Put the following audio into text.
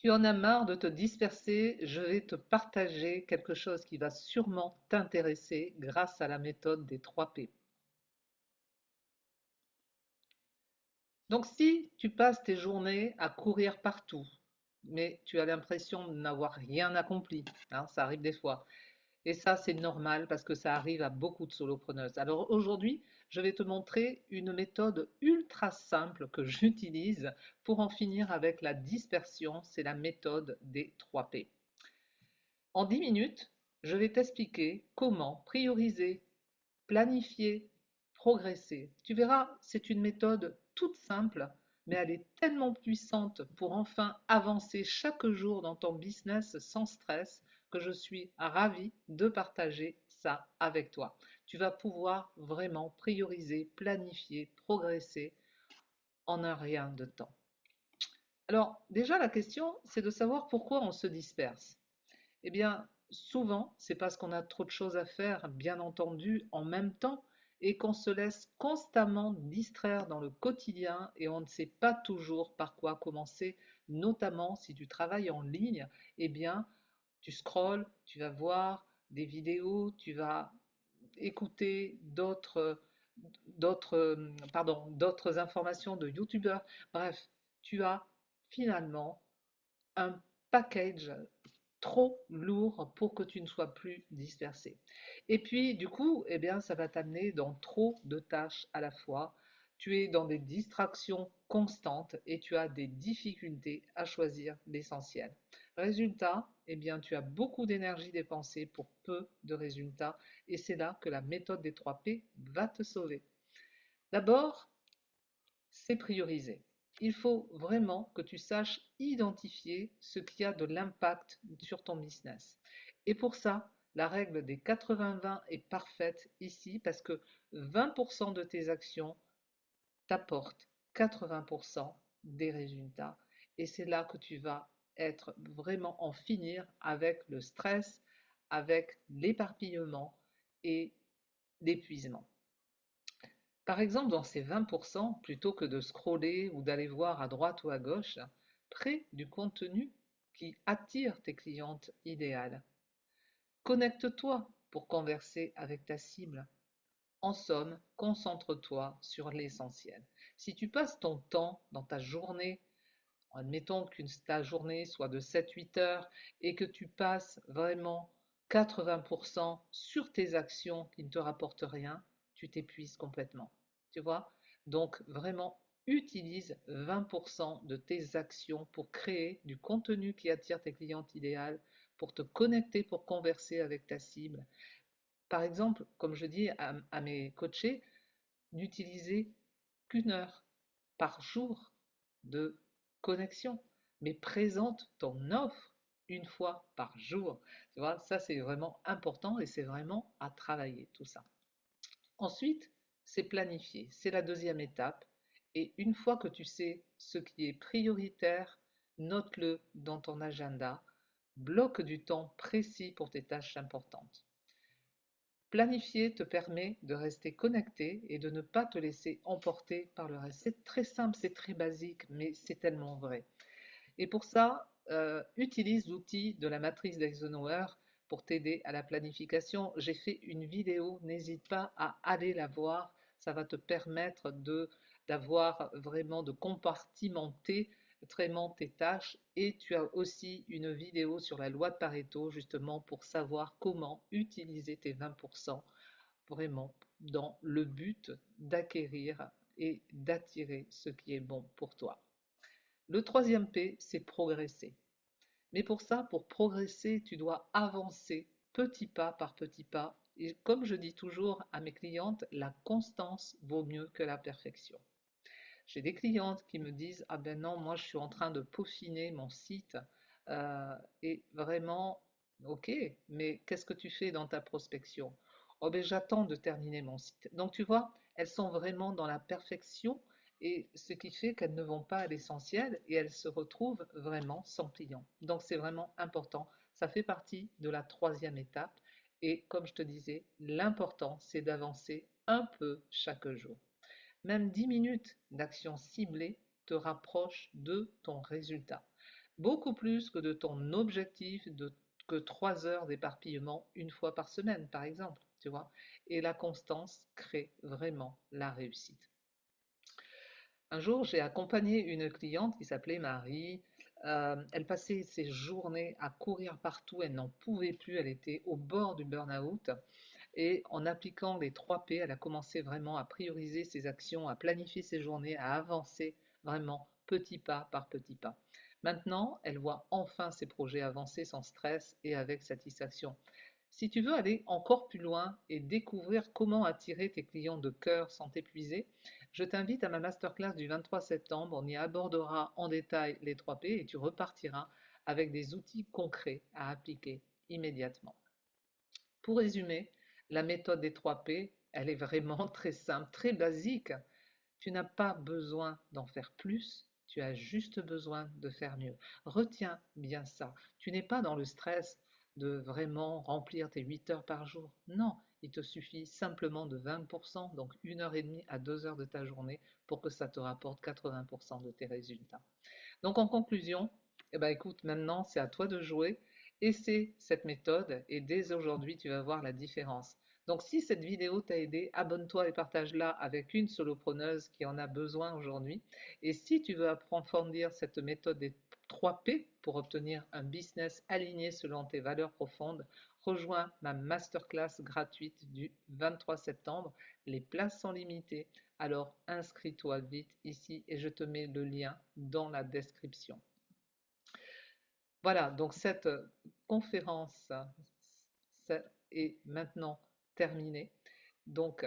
Tu en as marre de te disperser, je vais te partager quelque chose qui va sûrement t'intéresser grâce à la méthode des 3 P. Donc si tu passes tes journées à courir partout, mais tu as l'impression de n'avoir rien accompli, hein, ça arrive des fois, et ça c'est normal parce que ça arrive à beaucoup de solopreneuses. Alors aujourd'hui, je vais te montrer une méthode ultra simple que j'utilise pour en finir avec la dispersion, c'est la méthode des 3 P. En 10 minutes, je vais t'expliquer comment prioriser, planifier, progresser. Tu verras, c'est une méthode toute simple, mais elle est tellement puissante pour enfin avancer chaque jour dans ton business sans stress que je suis ravie de partager ça avec toi. Tu vas pouvoir vraiment prioriser, planifier, progresser en un rien de temps. Alors déjà, la question, c'est de savoir pourquoi on se disperse. Eh bien, souvent, c'est parce qu'on a trop de choses à faire, bien entendu, en même temps, et qu'on se laisse constamment distraire dans le quotidien et on ne sait pas toujours par quoi commencer, notamment si tu travailles en ligne, eh bien, tu scrolles, tu vas voir des vidéos, tu vas écouter d'autres informations de youtubeurs. Bref, tu as finalement un package trop lourd pour que tu ne sois plus dispersé. Et puis, du coup, eh bien, ça va t'amener dans trop de tâches à la fois. Tu es dans des distractions constantes et tu as des difficultés à choisir l'essentiel. Résultat, eh bien, tu as beaucoup d'énergie dépensée pour peu de résultats et c'est là que la méthode des 3 P va te sauver. D'abord, c'est prioriser. Il faut vraiment que tu saches identifier ce qui a de l'impact sur ton business. Et pour ça, la règle des 80-20 est parfaite ici parce que 20% de tes actions t'apportent 80% des résultats. Et c'est là que tu vas être vraiment en finir avec le stress, avec l'éparpillement et l'épuisement. Par exemple, dans ces 20%, plutôt que de scroller ou d'aller voir à droite ou à gauche, crée du contenu qui attire tes clientes idéales. Connecte-toi pour converser avec ta cible. En somme, concentre-toi sur l'essentiel. Si tu passes ton temps dans ta journée, admettons que ta journée soit de 7-8 heures et que tu passes vraiment 80% sur tes actions qui ne te rapportent rien, tu t'épuises complètement. Tu vois? Donc vraiment, utilise 20% de tes actions pour créer du contenu qui attire tes clientes idéales, pour te connecter, pour converser avec ta cible. Par exemple, comme je dis à mes coachés, n'utilisez qu'une heure par jour de connexion, mais présente ton offre une fois par jour. Tu vois, ça c'est vraiment important et c'est vraiment à travailler tout ça. Ensuite, c'est planifier, c'est la deuxième étape. Et une fois que tu sais ce qui est prioritaire, note-le dans ton agenda, bloque du temps précis pour tes tâches importantes. Planifier te permet de rester connecté et de ne pas te laisser emporter par le reste. C'est très simple, c'est très basique, mais c'est tellement vrai. Et pour ça, utilise l'outil de la matrice d'Eisenhower pour t'aider à la planification. J'ai fait une vidéo, n'hésite pas à aller la voir. Ça va te permettre d'avoir vraiment de compartimenter vraiment tes tâches. Et tu as aussi une vidéo sur la loi de Pareto, justement pour savoir comment utiliser tes 20% vraiment dans le but d'acquérir et d'attirer ce qui est bon pour toi. Le troisième P, c'est progresser. Mais pour ça, pour progresser, tu dois avancer petit pas par petit pas. Et comme je dis toujours à mes clientes, la constance vaut mieux que la perfection. J'ai des clientes qui me disent, ah ben non, moi je suis en train de peaufiner mon site et vraiment, ok, mais qu'est-ce que tu fais dans ta prospection? Oh ben j'attends de terminer mon site. Donc tu vois, elles sont vraiment dans la perfection et ce qui fait qu'elles ne vont pas à l'essentiel et elles se retrouvent vraiment sans clients. Donc c'est vraiment important. Ça fait partie de la troisième étape et comme je te disais, l'important c'est d'avancer un peu chaque jour. Même 10 minutes d'action ciblée te rapproche de ton résultat. beaucoup plus que de ton objectif que 3 heures d'éparpillement une fois par semaine, par exemple, tu vois. Et la constance crée vraiment la réussite. Un jour, j'ai accompagné une cliente qui s'appelait Marie. Elle passait ses journées à courir partout, elle n'en pouvait plus, elle était au bord du burn-out. Et en appliquant les 3 P, elle a commencé vraiment à prioriser ses actions, à planifier ses journées, à avancer vraiment petit pas par petit pas. Maintenant, elle voit enfin ses projets avancer sans stress et avec satisfaction. Si tu veux aller encore plus loin et découvrir comment attirer tes clients de cœur sans t'épuiser, je t'invite à ma masterclass du 23 septembre. On y abordera en détail les 3 P et tu repartiras avec des outils concrets à appliquer immédiatement. Pour résumer, la méthode des 3 P, elle est vraiment très simple, très basique. Tu n'as pas besoin d'en faire plus, tu as juste besoin de faire mieux. Retiens bien ça. Tu n'es pas dans le stress de vraiment remplir tes 8 heures par jour. Non, il te suffit simplement de 20%, donc 1 heure et demie à 2 heures de ta journée pour que ça te rapporte 80% de tes résultats. Donc en conclusion, eh ben, écoute, maintenant c'est à toi de jouer. Essaie cette méthode et dès aujourd'hui tu vas voir la différence. Donc si cette vidéo t'a aidé, abonne-toi et partage-la avec une solopreneuse qui en a besoin aujourd'hui. Et si tu veux approfondir cette méthode des 3 P pour obtenir un business aligné selon tes valeurs profondes, rejoins ma masterclass gratuite du 23 septembre. Les places sont limitées. Alors inscris-toi vite ici et je te mets le lien dans la description. Voilà, donc cette conférence est maintenant terminée. Donc